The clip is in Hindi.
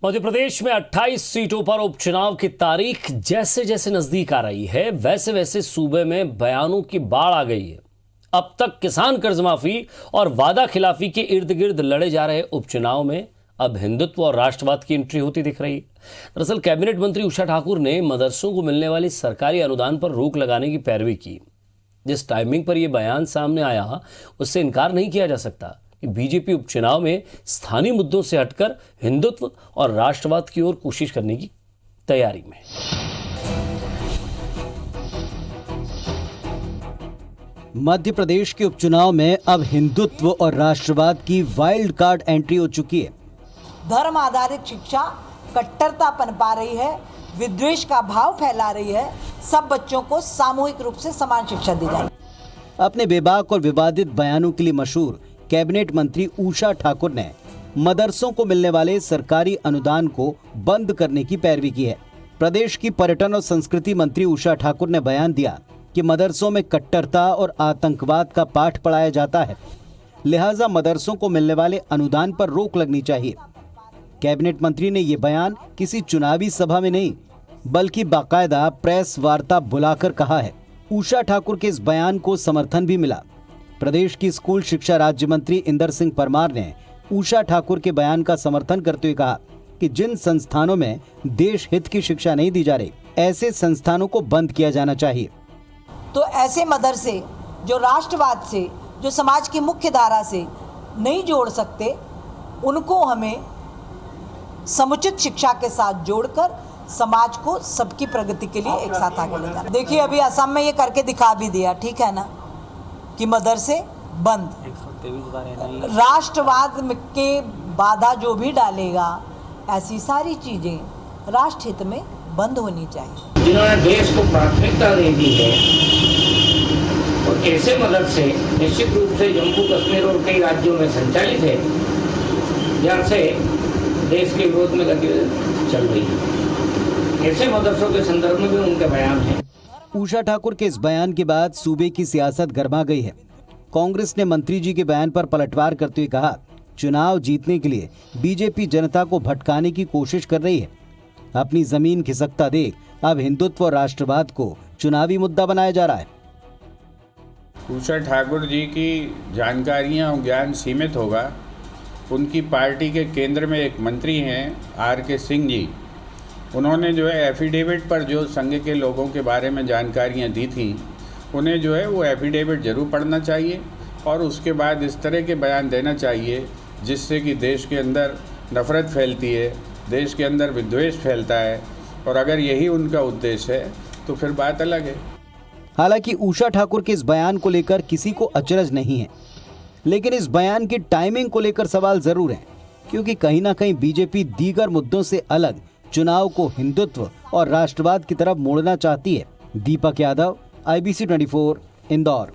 मध्य प्रदेश में 28 सीटों पर उपचुनाव की तारीख जैसे जैसे नजदीक आ रही है, वैसे वैसे सूबे में बयानों की बाढ़ आ गई है। अब तक किसान कर्ज माफी और वादा खिलाफी के इर्द गिर्द लड़े जा रहे उपचुनाव में अब हिंदुत्व और राष्ट्रवाद की एंट्री होती दिख रही है। दरअसल कैबिनेट मंत्री उषा ठाकुर ने मदरसों को मिलने वाली सरकारी अनुदान पर रोक लगाने की पैरवी की। जिस टाइमिंग पर यह बयान सामने आया, उससे इनकार नहीं किया जा सकता कि बीजेपी उपचुनाव में स्थानीय मुद्दों से हटकर हिंदुत्व और राष्ट्रवाद की ओर कोशिश करने की तैयारी में। मध्य प्रदेश के उपचुनाव में अब हिंदुत्व और राष्ट्रवाद की वाइल्ड कार्ड एंट्री हो चुकी है। धर्म आधारित शिक्षा कट्टरता पनपा रही है, विद्वेष का भाव फैला रही है। सब बच्चों को सामूहिक रूप से समान शिक्षा दी जाए। अपने बेबाक और विवादित बयानों के लिए मशहूर कैबिनेट मंत्री उषा ठाकुर ने मदरसों को मिलने वाले सरकारी अनुदान को बंद करने की पैरवी की है। प्रदेश की पर्यटन और संस्कृति मंत्री उषा ठाकुर ने बयान दिया कि मदरसों में कट्टरता और आतंकवाद का पाठ पढ़ाया जाता है, लिहाजा मदरसों को मिलने वाले अनुदान पर रोक लगनी चाहिए। कैबिनेट मंत्री ने ये बयान किसी चुनावी सभा में नहीं, बल्कि बाकायदा प्रेस वार्ता बुलाकर कहा है। उषा ठाकुर के इस बयान को समर्थन भी मिला। प्रदेश की स्कूल शिक्षा राज्य मंत्री इंदर सिंह परमार ने उषा ठाकुर के बयान का समर्थन करते हुए कहा कि जिन संस्थानों में देश हित की शिक्षा नहीं दी जा रही, ऐसे संस्थानों को बंद किया जाना चाहिए। तो ऐसे मदरसे जो राष्ट्रवाद से, जो समाज की मुख्य धारा से नहीं जोड़ सकते, उनको हमें समुचित शिक्षा के साथ जोड़कर समाज को सबकी प्रगति के लिए एक साथ आगे ले जाना। देखिए, अभी असम में ये करके दिखा भी दिया, ठीक है ना, कि मदरसे बंद। राष्ट्रवाद के बाधा जो भी डालेगा, ऐसी सारी चीजें राष्ट्र हित में बंद होनी चाहिए। जिन्होंने देश को प्राथमिकता दे दी है, और ऐसे मदरसे निश्चित रूप से जम्मू कश्मीर और कई राज्यों में संचालित है, जहाँ से देश के विरोध में गतिविधि चल रही है। ऐसे मदरसों के संदर्भ में भी उनके बयान है। उषा ठाकुर के इस बयान के बाद सूबे की सियासत गर्मा गई है। कांग्रेस ने मंत्री जी के बयान पर पलटवार करते हुए कहा, चुनाव जीतने के लिए बीजेपी जनता को भटकाने की कोशिश कर रही है। अपनी जमीन खिसकता देख अब हिंदुत्व और राष्ट्रवाद को चुनावी मुद्दा बनाया जा रहा है। उषा ठाकुर जी की जानकारियां और ज्ञान सीमित होगा। उनकी पार्टी के केंद्र में एक मंत्री हैं RK सिंह जी, उन्होंने जो है एफिडेविट पर जो संघ के लोगों के बारे में जानकारियां दी थी, उन्हें जो है वो एफिडेविट जरूर पढ़ना चाहिए और उसके बाद इस तरह के बयान देना चाहिए जिससे कि देश के अंदर नफरत फैलती है, देश के अंदर विद्वेष फैलता है। और अगर यही उनका उद्देश्य है तो फिर बात अलग है। हालांकि उषा ठाकुर के इस बयान को लेकर किसी को अचरज नहीं है, लेकिन इस बयान की टाइमिंग को लेकर सवाल जरूर है, क्योंकि कहीं ना कहीं बीजेपी दीगर मुद्दों से अलग चुनाव को हिंदुत्व और राष्ट्रवाद की तरफ मोड़ना चाहती है। दीपक यादव, IBC 24, इंदौर।